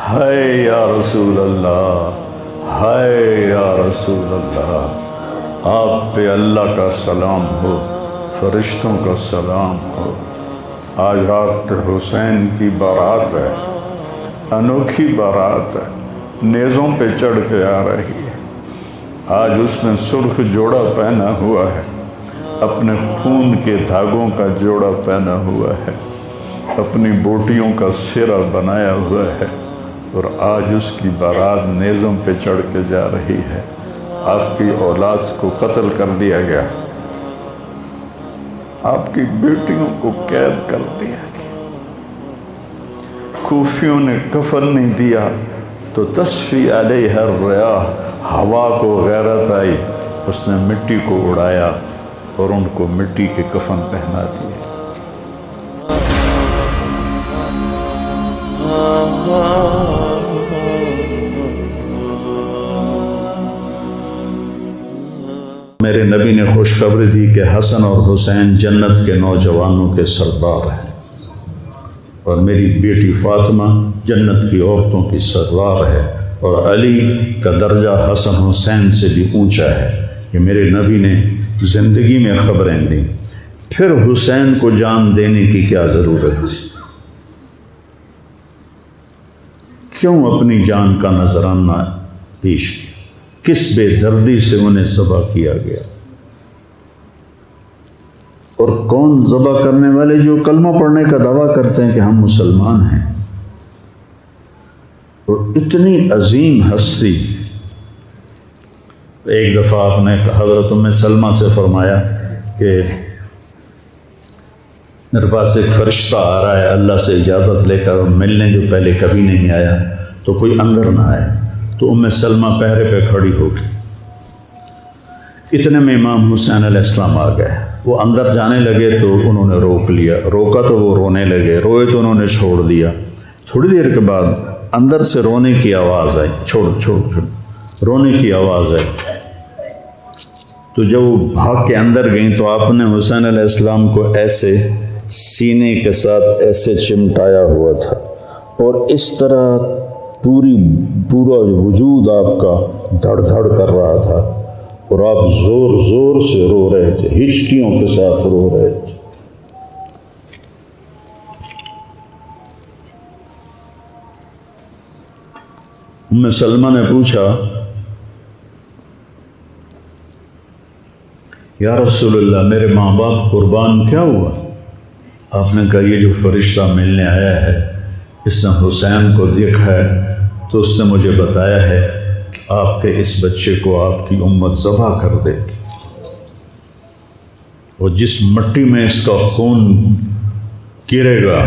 ہائے یا رسول اللہ، ہائے یا رسول اللہ، آپ پہ اللہ کا سلام ہو، فرشتوں کا سلام ہو۔ آج ڈاکٹر حسین کی بارات ہے، انوکھی بارات ہے، نیزوں پہ چڑھ کے آ رہی ہے۔ آج اس نے سرخ جوڑا پہنا ہوا ہے، اپنے خون کے دھاگوں کا جوڑا پہنا ہوا ہے، اپنی بوٹیوں کا سرا بنایا ہوا ہے، اور آج اس کی بارات نیزوں پہ چڑھ کے جا رہی ہے۔ آپ کی اولاد کو قتل کر دیا گیا، آپ کی بیٹیوں کو قید کر دیا گیا، کوفیوں نے کفن نہیں دیا تو تصفی علیہ الریاح، ہوا کو غیرت آئی، اس نے مٹی کو اڑایا اور ان کو مٹی کے کفن پہنا دیے۔ میرے نبی نے خوشخبری دی کہ حسن اور حسین جنت کے نوجوانوں کے سردار ہیں، اور میری بیٹی فاطمہ جنت کی عورتوں کی سردار ہے، اور علی کا درجہ حسن حسین سے بھی اونچا ہے۔ یہ میرے نبی نے زندگی میں خبریں دیں۔ پھر حسین کو جان دینے کی کیا ضرورت تھی؟ کیوں اپنی جان کا نذرانہ پیش کیا؟ کس بے دردی سے انہیں ذبح کیا گیا؟ اور کون ذبح کرنے والے جو کلمہ پڑھنے کا دعویٰ کرتے ہیں کہ ہم مسلمان ہیں، اور اتنی عظیم ہستی۔ ایک دفعہ آپ نے حضرت ام سلمہ سے فرمایا کہ میرے پاس ایک فرشتہ آ رہا ہے اللہ سے اجازت لے کر، ملنے جو پہلے کبھی نہیں آیا، تو کوئی اندر نہ آئے۔ تو ام سلمہ پہرے پہ کھڑی ہو گئی۔ اتنے میں امام حسین علیہ السلام آ گئے۔ وہ اندر جانے لگے تو انہوں نے روک لیا، روکا تو وہ رونے لگے، روئے تو انہوں نے چھوڑ دیا۔ تھوڑی دیر کے بعد اندر سے رونے کی آواز آئی، چھوڑ رونے کی آواز آئی۔ تو جب وہ بھاگ کے اندر گئیں تو آپ نے حسین علیہ السلام کو ایسے سینے کے ساتھ ایسے چمٹایا ہوا تھا، اور اس طرح پورا وجود آپ کا دھڑ دھڑ کر رہا تھا، اور آپ زور زور سے رو رہے تھے، ہچکیوں کے ساتھ رو رہے تھے۔ ام سلمہ نے پوچھا، یا رسول اللہ میرے ماں باپ قربان کیا ہوا؟ آپ نے کہا یہ جو فرشتہ ملنے آیا ہے اس نے حسین کو دیکھا ہے، تو اس نے مجھے بتایا ہے کہ آپ کے اس بچے کو آپ کی امت ذبح کر دے گی، اور جس مٹی میں اس کا خون گرے گا،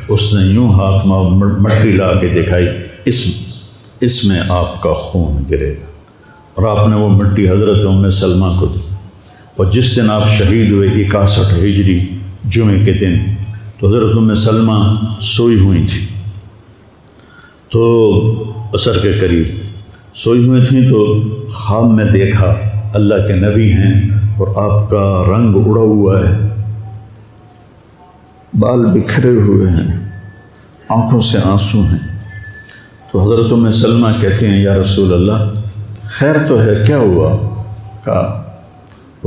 اس نے یوں ہاتھ میں مٹی لا کے دکھائی، اس میں آپ کا خون گرے گا، اور آپ نے وہ مٹی حضرت ام سلمہ کو دی۔ اور جس دن آپ شہید ہوئے 61 ہجری جمعے کے دن، تو حضرت ام سلمہ سوئی ہوئی تھی، تو عصر کے قریب سوئی ہوئی تھیں، تو خواب میں دیکھا اللہ کے نبی ہیں اور آپ کا رنگ اڑا ہوا ہے، بال بکھرے ہوئے ہیں، آنکھوں سے آنسو ہیں۔ تو حضرت ام سلمہ کہتے ہیں یا رسول اللہ خیر تو ہے، کیا ہوا؟ کہا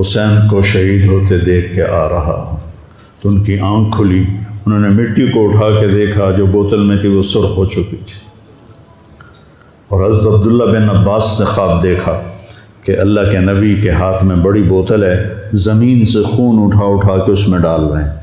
حسین کو شہید ہوتے دیکھ کے آ رہا ہوں۔ تو ان کی آنکھ کھلی، انہوں نے مٹی کو اٹھا کے دیکھا، جو بوتل میں تھی وہ سرخ ہو چکی تھی، اور حضرت عبداللہ بن عباس نے خواب دیکھا کہ اللہ کے نبی کے ہاتھ میں بڑی بوتل ہے، زمین سے خون اٹھا کے اس میں ڈال رہے ہیں۔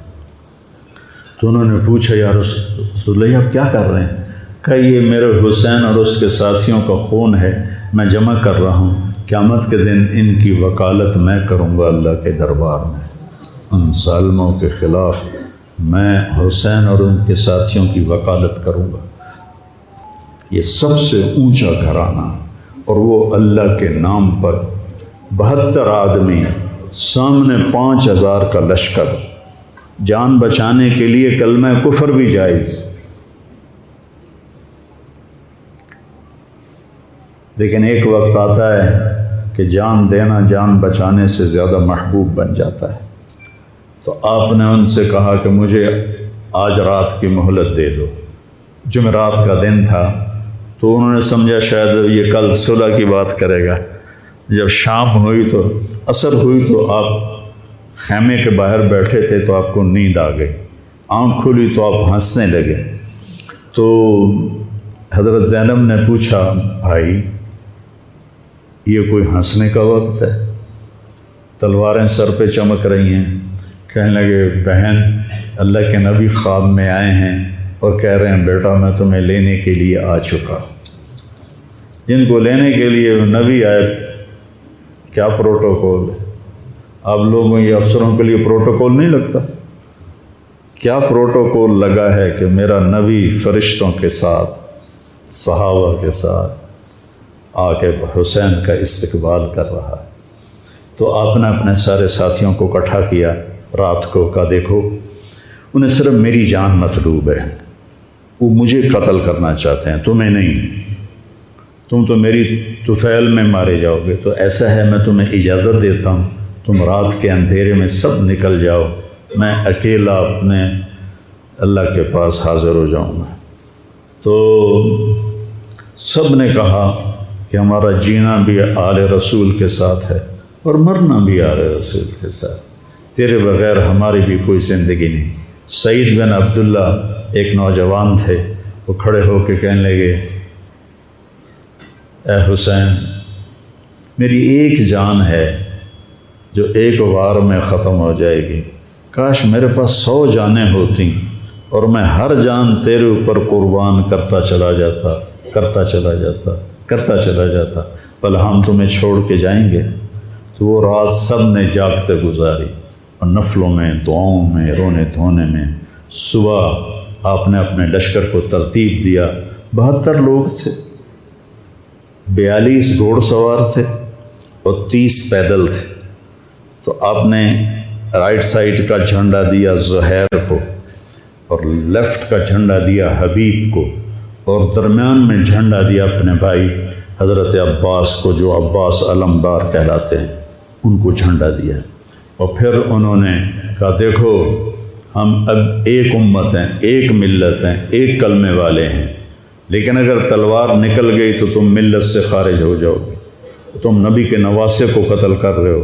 تو انہوں نے پوچھا یا رسول اللہ آپ کیا کر رہے ہیں؟ کہ یہ میرے حسین اور اس کے ساتھیوں کا خون ہے، میں جمع کر رہا ہوں، قیامت کے دن ان کی وکالت میں کروں گا اللہ کے دربار میں، ان ظالموں کے خلاف میں حسین اور ان کے ساتھیوں کی وکالت کروں گا۔ یہ سب سے اونچا گھرانہ، اور وہ اللہ کے نام پر 72 آدمی، سامنے 5000 کا لشکر، جان بچانے کے لیے کلمہ کفر بھی جائز، لیکن ایک وقت آتا ہے کہ جان دینا جان بچانے سے زیادہ محبوب بن جاتا ہے۔ تو آپ نے ان سے کہا کہ مجھے آج رات کی مہلت دے دو۔ جمعرات کا دن تھا، تو انہوں نے سمجھا شاید یہ کل صلح کی بات کرے گا۔ جب شام ہوئی تو عصر ہوئی تو آپ خیمے کے باہر بیٹھے تھے تو آپ کو نیند آ گئی، آنکھ کھلی تو آپ ہنسنے لگے۔ تو حضرت زینب نے پوچھا بھائی یہ کوئی ہنسنے کا وقت ہے؟ تلواریں سر پہ چمک رہی ہیں۔ کہنے لگے بہن اللہ کے نبی خواب میں آئے ہیں اور کہہ رہے ہیں بیٹا میں تمہیں لینے کے لیے آ چکا۔ جن کو لینے کے لیے نبی آئے کیا پروٹوکول ہے؟ آپ لوگوں یہ افسروں کے لیے پروٹوکول نہیں لگتا؟ کیا پروٹوکول لگا ہے کہ میرا نبی فرشتوں کے ساتھ صحابہ کے ساتھ آ کے حسین کا استقبال کر رہا ہے۔ تو آپ نے اپنے سارے ساتھیوں کو اکٹھا کیا رات کو، کہا دیکھو انہیں صرف میری جان مطلوب ہے، وہ مجھے قتل کرنا چاہتے ہیں تمہیں نہیں، تم تو میری طفیل میں مارے جاؤ گے، تو ایسا ہے میں تمہیں اجازت دیتا ہوں تم رات کے اندھیرے میں سب نکل جاؤ، میں اکیلا اپنے اللہ کے پاس حاضر ہو جاؤں گا۔ تو سب نے کہا کہ ہمارا جینا بھی آل رسول کے ساتھ ہے اور مرنا بھی آل رسول کے ساتھ، تیرے بغیر ہماری بھی کوئی زندگی نہیں۔ سعید بن عبداللہ ایک نوجوان تھے، وہ کھڑے ہو کے کہنے لگے اے حسین میری ایک جان ہے جو ایک وار میں ختم ہو جائے گی، کاش میرے پاس 100 جانیں ہوتیں اور میں ہر جان تیرے اوپر قربان کرتا چلا جاتا، بل ہم تمہیں چھوڑ کے جائیں گے۔ تو وہ رات سب نے جاگتے گزاری اور نفلوں میں، دعاؤں میں، رونے دھونے میں۔ صبح آپ نے اپنے لشکر کو ترتیب دیا، 72 لوگ تھے، 42 گھوڑ سوار تھے اور 30 پیدل تھے۔ تو آپ نے رائٹ سائڈ کا جھنڈا دیا زہیر کو اور لیفٹ کا جھنڈا دیا حبیب کو اور درمیان میں جھنڈا دیا اپنے بھائی حضرت عباس کو، جو عباس علمدار کہلاتے ہیں، ان کو جھنڈا دیا۔ اور پھر انہوں نے کہا دیکھو ہم اب ایک امت ہیں، ایک ملت ہیں، ایک کلمے والے ہیں، لیکن اگر تلوار نکل گئی تو تم ملت سے خارج ہو جاؤ گے، تم نبی کے نواسے کو قتل کر رہے ہو،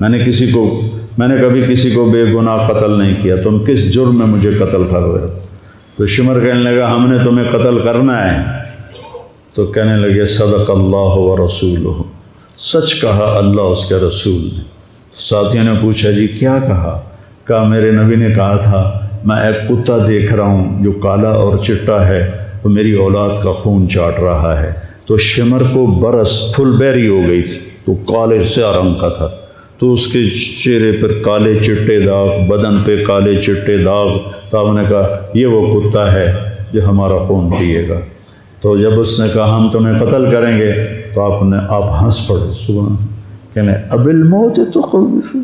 میں نے کبھی کسی کو بے گناہ قتل نہیں کیا، تم کس جرم میں مجھے قتل کر رہے ہو؟ تو شمر کہنے لگا ہم نے تمہیں قتل کرنا ہے۔ تو کہنے لگے صدق اللہ و رسولہ، سچ کہا اللہ اس کے رسول نے۔ ساتھیوں نے پوچھا جی کیا کہا؟ کہا میرے نبی نے کہا تھا میں ایک کتا دیکھ رہا ہوں جو کالا اور چٹا ہے، وہ میری اولاد کا خون چاٹ رہا ہے۔ تو شمر کو برس پھل بیری ہو گئی تھی، تو کالے سیاہ رنگ کا تھا، تو اس کے چہرے پر کالے چٹے داغ، بدن پہ کالے چٹے داغ۔ تو آپ نے کہا یہ وہ کتا ہے جو ہمارا خون پیے گا۔ تو جب اس نے کہا ہم تمہیں قتل کریں گے تو آپ ہنس پڑے، سبحان، کہنے اب الموت تو خوف،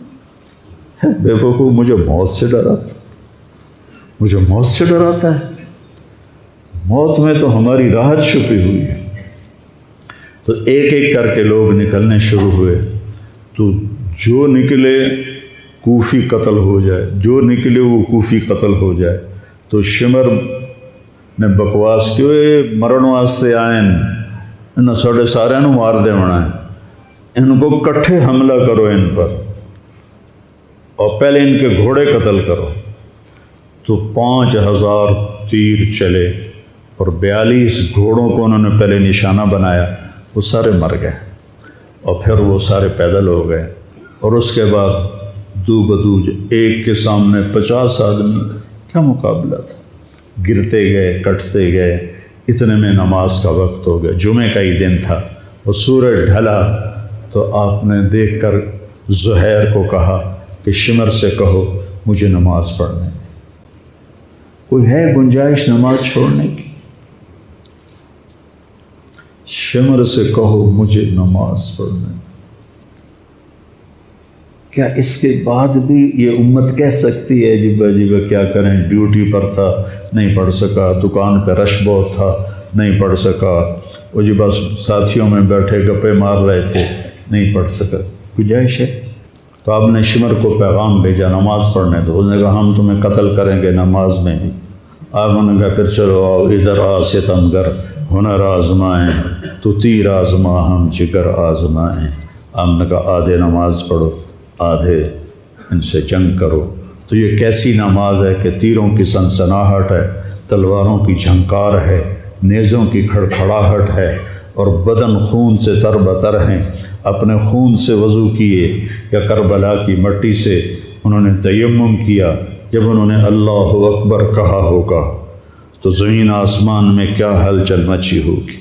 بے وقوف مجھے موت سے ڈراتا ہے، موت میں تو ہماری راحت چھپی ہوئی ہے۔ تو ایک ایک کر کے لوگ نکلنے شروع ہوئے، تو جو نکلے کوفی قتل ہو جائے، جو نکلے وہ کوفی قتل ہو جائے۔ تو شمر نے بکواس کی مرن واسطے آئے انہوں ساڑھے سارے مار دے ہونا ہے، ان کو کٹھے حملہ کرو ان پر اور پہلے ان کے گھوڑے قتل کرو۔ تو 5000 تیر چلے اور 42 گھوڑوں کو انہوں نے پہلے نشانہ بنایا، وہ سارے مر گئے اور پھر وہ سارے پیدل ہو گئے۔ اور اس کے بعد دو بدو ایک کے سامنے 50 آدمی، کیا مقابلہ تھا، گرتے گئے، کٹتے گئے، اتنے میں نماز کا وقت ہو گیا، جمعہ کا ہی دن تھا اور سورج ڈھلا۔ تو آپ نے دیکھ کر زہیر کو کہا کہ شمر سے کہو مجھے نماز پڑھنے دے، کوئی ہے گنجائش نماز چھوڑنے کی؟ شمر سے کہو مجھے نماز پڑھنے دے۔ کیا اس کے بعد بھی یہ امت کہہ سکتی ہے جی کیا کریں، ڈیوٹی پر تھا نہیں پڑھ سکا، دکان پہ رش بہت تھا نہیں پڑھ سکا، وہ جی بس ساتھیوں میں بیٹھے گپے مار رہے تھے نہیں پڑھ سکا، گنجائش ہے؟ تو آپ نے شمر کو پیغام بھیجا نماز پڑھنے دو، اس نے کہا ہم تمہیں قتل کریں گے نماز میں بھی۔ آپ نے کہا پھر چلو آؤ ادھر ستمگر، ہنر آزمائیں تو تیر آزما ہم جگر آزمائیں۔ آپ نے کہا آدھے نماز پڑھو، آدھے ان سے جنگ کرو۔ تو یہ کیسی نماز ہے کہ تیروں کی سنسناہٹ ہے، تلواروں کی جھنکار ہے، نیزوں کی کھڑکھڑاہٹ ہے، اور بدن خون سے تر بتر ہیں۔ اپنے خون سے وضو کیے یا کربلا کی مٹی سے انہوں نے تیمم کیا۔ جب انہوں نے اللہ اکبر کہا ہوگا تو زمین آسمان میں کیا ہلچل مچی ہوگی۔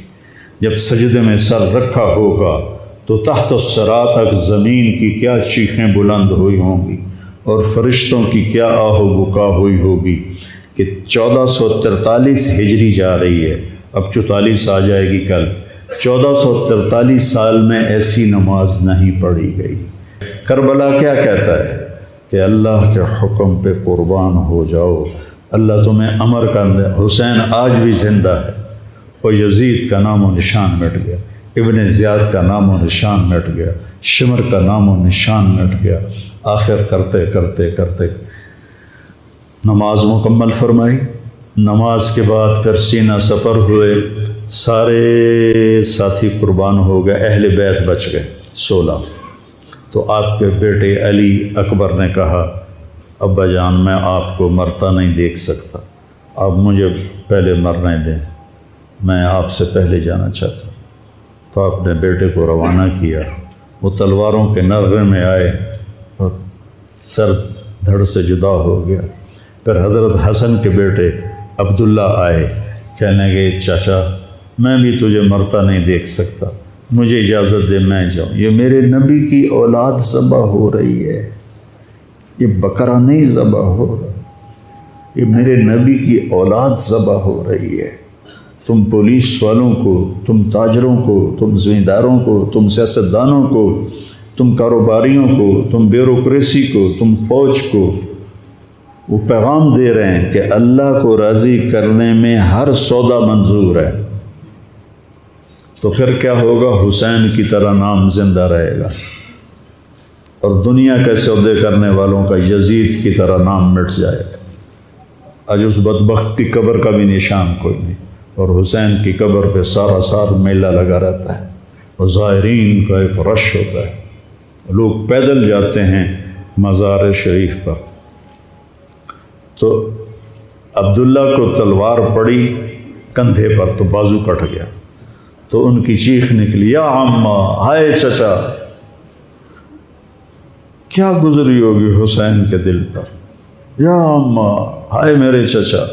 جب سجدے میں سر رکھا ہوگا تو تحت الثری تک زمین کی کیا چیخیں بلند ہوئی ہوں گی، اور فرشتوں کی کیا آہ و بکا ہوئی ہوگی کہ 1443 ہجری جا رہی ہے، اب 44 آ جائے گی کل۔ 1443 سال میں ایسی نماز نہیں پڑھی گئی۔ کربلا کیا کہتا ہے کہ اللہ کے حکم پہ قربان ہو جاؤ، اللہ تمہیں امر کر دے۔ حسین آج بھی زندہ ہے، اور یزید کا نام و نشان مٹ گیا، ابن زیاد کا نام و نشان مٹ گیا، شمر کا نام و نشان مٹ گیا۔ آخر کرتے کرتے کرتے نماز مکمل فرمائی۔ نماز کے بعد پھر سینہ سپر ہوئے، سارے ساتھی قربان ہو گئے، اہل بیت بچ گئے 16۔ تو آپ کے بیٹے علی اکبر نے کہا ابا جان میں آپ کو مرتا نہیں دیکھ سکتا، آپ مجھے پہلے مرنے دیں، میں آپ سے پہلے جانا چاہتا ہوں۔ تو آپ نے بیٹے کو روانہ کیا، وہ تلواروں کے نرغے میں آئے اور سر دھڑ سے جدا ہو گیا۔ پھر حضرت حسن کے بیٹے عبداللہ آئے، کہنے گے چاچا میں بھی تجھے مرتا نہیں دیکھ سکتا، مجھے اجازت دے میں جاؤں، یہ میرے نبی کی اولاد ذبح ہو رہی ہے، یہ بکرا نہیں ذبح ہو رہا، یہ میرے نبی کی اولاد ذبح ہو رہی ہے۔ تم پولیس والوں کو، تم تاجروں کو، تم زمینداروں کو، تم سیاستدانوں کو، تم کاروباریوں کو، تم بیوروکریسی کو، تم فوج کو وہ پیغام دے رہے ہیں کہ اللہ کو راضی کرنے میں ہر سودا منظور ہے۔ تو پھر کیا ہوگا؟ حسین کی طرح نام زندہ رہے گا، اور دنیا کے سودے کرنے والوں کا یزید کی طرح نام مٹ جائے گا۔ آج اس بدبخت کی قبر کا بھی نشان کوئی نہیں، اور حسین کی قبر پہ سارا سال میلہ لگا رہتا ہے، اور زائرین کا ایک رش ہوتا ہے، لوگ پیدل جاتے ہیں مزار شریف پر۔ تو عبداللہ کو تلوار پڑی کندھے پر تو بازو کٹ گیا، تو ان کی چیخ نکلی یا عمّا، ہائے چچا، کیا گزری ہوگی حسین کے دل پر، یا عمّا، ہائے میرے چچا۔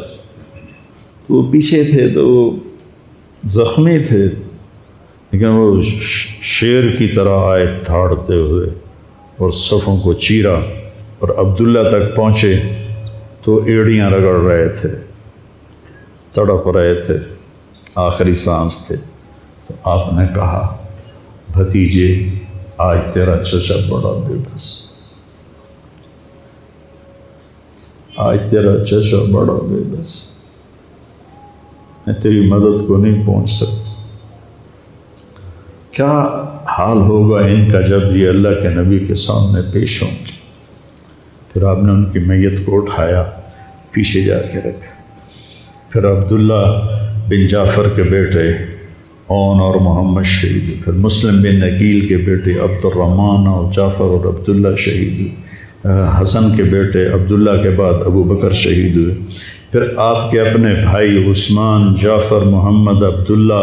وہ پیچھے تھے تو وہ زخمی تھے، لیکن وہ شیر کی طرح آئے دھاڑتے ہوئے اور صفوں کو چیرا، اور عبداللہ تک پہنچے تو ایڑیاں رگڑ رہے تھے، تڑپ رہے تھے، آخری سانس تھے۔ تو آپ نے کہا بھتیجے آج تیرا چچا بڑا بے بس، آج تیرا چچا بڑا بے بس، میں تیری مدد کو نہیں پہنچ سکتا۔ کیا حال ہوگا ان کا جب یہ اللہ کے نبی کے سامنے پیش ہوں گے۔ پھر آپ نے ان کی میت کو اٹھایا، پیچھے جا کے رکھا۔ پھر عبداللہ بن جعفر کے بیٹے اون اور محمد شہید، پھر مسلم بن عقیل کے بیٹے عبد الرحمن اور جعفر اور عبداللہ شہید، حسن کے بیٹے عبداللہ کے بعد ابو بکر شہید ہوئے۔ پھر آپ کے اپنے بھائی عثمان، جعفر، محمد، عبداللہ،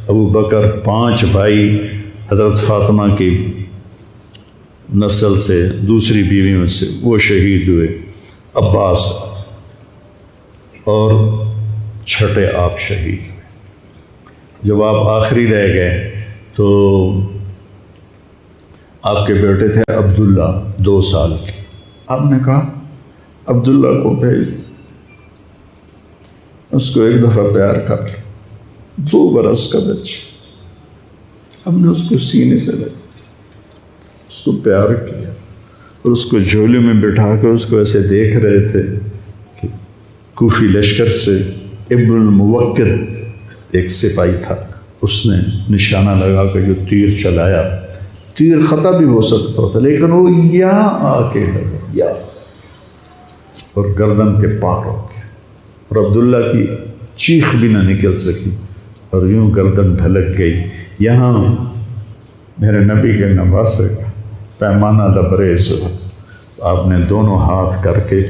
ابو بکر، 5 بھائی حضرت فاطمہ کی نسل سے، دوسری بیویوں سے، وہ شہید ہوئے، عباس، اور چھٹے آپ شہید ہوئے۔ جب آپ آخری رہ گئے تو آپ کے بیٹے تھے عبداللہ 2 سال کے، آپ نے کہا عبداللہ کو بھیج، اس کو ایک دفعہ پیار کر لیا، 2 برس کا بچہ، ہم نے اس کو سینے سے لگا، اس کو پیار کیا، اور اس کو جھولے میں بٹھا کے اس کو ایسے دیکھ رہے تھے کہ کوفی لشکر سے ابن الموکل ایک سپاہی تھا، اس نے نشانہ لگا کے جو تیر چلایا، تیر خطا بھی ہو سکتا تھا، لیکن وہ یہاں آ کے لگا، یا اور گردن کے پار ہو گیا، اور عبداللہ کی چیخ بھی نہ نکل سکی، اور یوں گردن ڈھلک گئی۔ یہاں میرے نبی کے نواسے کا پیمانہ لبریز ہوا۔ آپ نے دونوں ہاتھ کر کے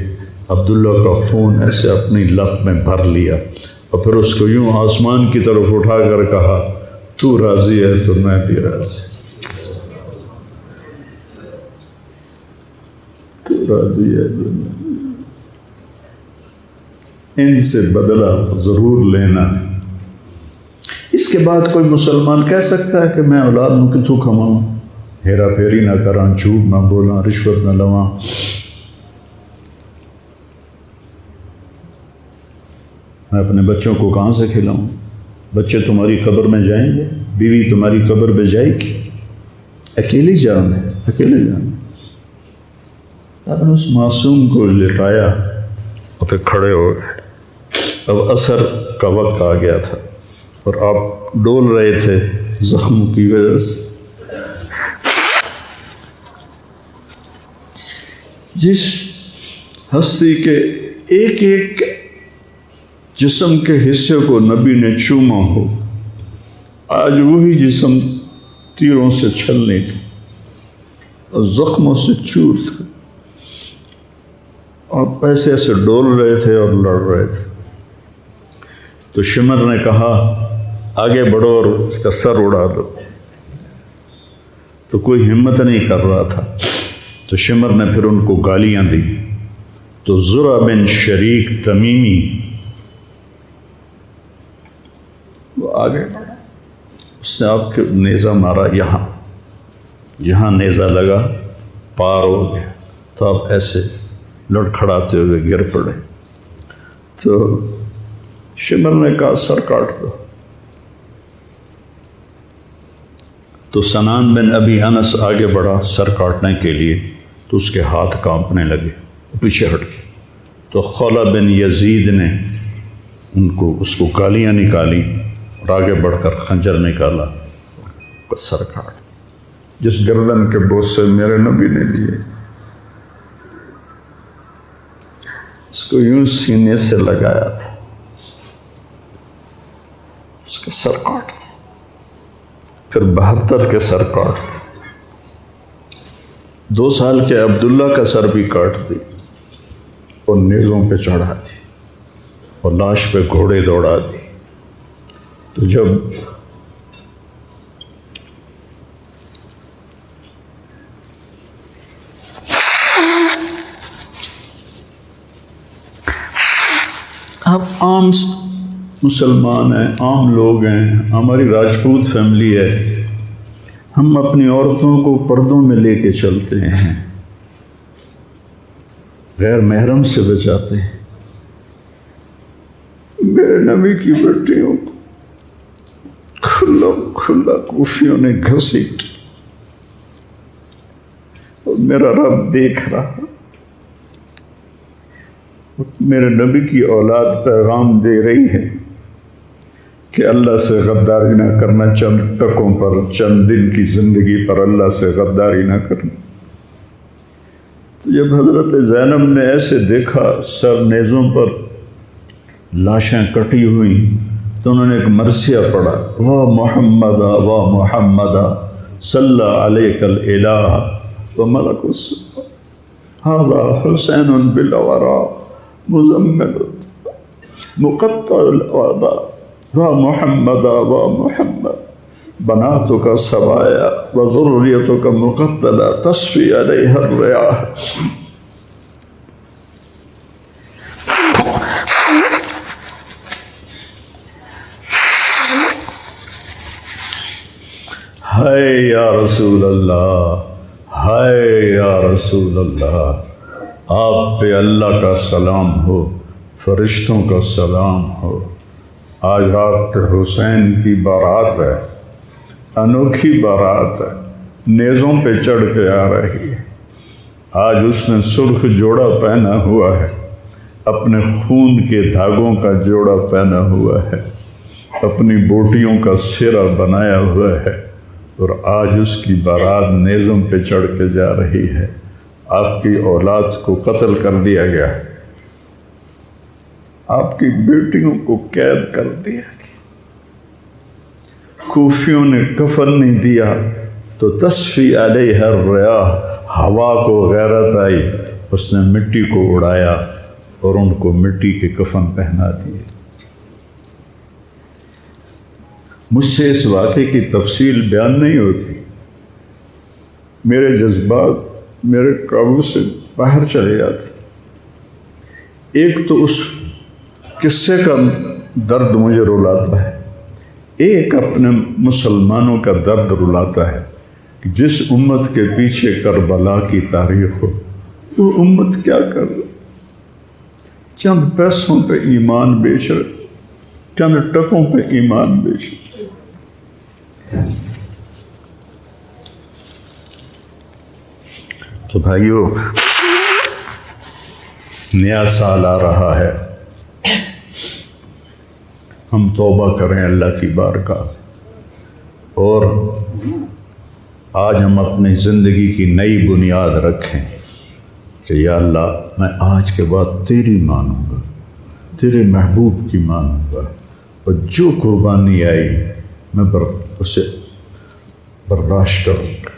عبداللہ کا خون ایسے اپنی لب میں بھر لیا اور پھر اس کو یوں آسمان کی طرف اٹھا کر کہا، تو راضی ہے تو میں بھی راضی، تو راضی ہے تو میں۔ ان سے بدلہ ضرور لینا۔ اس کے بعد کوئی مسلمان کہہ سکتا ہے کہ میں اولاد میں کتوں کماؤں، ہیرا پھیری نہ کراں، جھوٹ نہ بولاں، رشوت نہ لواں۔ میں اپنے بچوں کو کہاں سے کھلاؤں؟ بچے تمہاری قبر میں جائیں گے، بیوی تمہاری قبر میں جائے گی، اکیلی جان ہے، اکیلے جان۔ آپ نے اس معصوم کو لٹایا اور پھر کھڑے ہو گئے۔ اب عصر کا وقت آ گیا تھا اور آپ ڈول رہے تھے زخم کی وجہ سے۔ جس ہستی کے ایک ایک جسم کے حصے کو نبی نے چوما ہو، آج وہی جسم تیروں سے چھلنی تھی اور زخموں سے چور تھا، اور ایسے ایسے ڈول رہے تھے اور لڑ رہے تھے۔ تو شمر نے کہا آگے بڑھو اور اس کا سر اڑا دو، تو کوئی ہمت نہیں کر رہا تھا۔ تو شمر نے پھر ان کو گالیاں دی۔ تو زرع بن شریک تمیمی وہ آگے بڑھا، اس نے آپ کے نیزہ مارا، یہاں نیزہ لگا، پار ہو گیا، تو آپ ایسے لڑکھڑاتے ہوئے گر پڑے۔ تو شمر نے کہا سر کاٹ دو۔ تو سنان بن ابی انس آگے بڑھا سر کاٹنے کے لیے، تو اس کے ہاتھ کانپنے لگے، پیچھے ہٹ گئے۔ تو خولہ بن یزید نے اس کو گالیاں نکالی اور آگے بڑھ کر خنجر نکالا، سر کاٹ۔ جس گردن کے بوسے میرے نبی نے لیے، اس کو یوں سینے سے لگایا تھا، اس کا سر کاٹ دیا۔ پھر 72 کے سر کاٹ دیا۔ 2 سال کے عبداللہ کا سر بھی کاٹ دی اور نیزوں پہ چڑھا دی اور لاش پہ گھوڑے دوڑا دی۔ تو جب آپ عام مسلمان ہیں، عام لوگ ہیں، ہماری راجپوت فیملی ہے، ہم اپنی عورتوں کو پردوں میں لے کے چلتے ہیں، غیر محرم سے بچاتے ہیں۔ میرے نبی کی بیٹیوں کو کھلا کوفیوں نے گھسیٹ، اور میرا رب دیکھ رہا۔ میرے نبی کی اولاد پیغام دے رہی ہے کہ اللہ سے غداری نہ کرنا، چند ٹکوں پر، چند دن کی زندگی پر اللہ سے غداری نہ کرنا۔ تو جب حضرت زینب نے ایسے دیکھا سر نیزوں پر لاشیں کٹی ہوئی، تو انہوں نے ایک مرثیہ پڑھا، واہ محمد واہ محمد صلی علیک الالہ وملک السماء ھذا حسین بالورا مزمل مقطع الاعضاء واہ محمد واہ محمد بناتک سبایا وذریتک مقتلہ تصفی علیہ الریاح۔ ہائے یا رسول اللہ، ہائے یا رسول اللہ، آپ پہ اللہ کا سلام ہو، فرشتوں کا سلام ہو۔ آج آپ کے حسین کی بارات ہے، انوکھی بارات ہے، نیزوں پہ چڑھ کے آ رہی ہے۔ آج اس نے سرخ جوڑا پہنا ہوا ہے، اپنے خون کے دھاگوں کا جوڑا پہنا ہوا ہے، اپنی بوٹیوں کا سرا بنایا ہوا ہے، اور آج اس کی بارات نیزوں پہ چڑھ کے جا رہی ہے۔ آپ کی اولاد کو قتل کر دیا گیا ہے، آپ کی بیٹیوں کو قید کر دیا گیا، کوفیوں نے کفن نہیں دیا تو تصفی علیہ الریاح، ہوا کو غیرت آئی، اس نے مٹی کو اڑایا اور ان کو مٹی کے کفن پہنا دیے۔ مجھ سے اس واقعے کی تفصیل بیان نہیں ہوتی، میرے جذبات میرے قابو سے باہر چلے جاتے۔ ایک تو اس قصے کا درد مجھے رلاتا ہے، ایک اپنے مسلمانوں کا درد رلاتا ہے کہ جس امت کے پیچھے کربلا کی تاریخ ہو، وہ امت کیا کر رہی؟ چند پیسوں پہ ایمان بیچ رہے، چند ٹکوں پہ ایمان بیچ رہے۔ تو بھائیو، نیا سال آ رہا ہے، ہم توبہ کریں اللہ کی بارگاہ، اور آج ہم اپنی زندگی کی نئی بنیاد رکھیں کہ یا اللہ میں آج کے بعد تیری مانوں گا، تیرے محبوب کی مانوں گا، اور جو قربانی آئی میں اسے برداشت کروں گا۔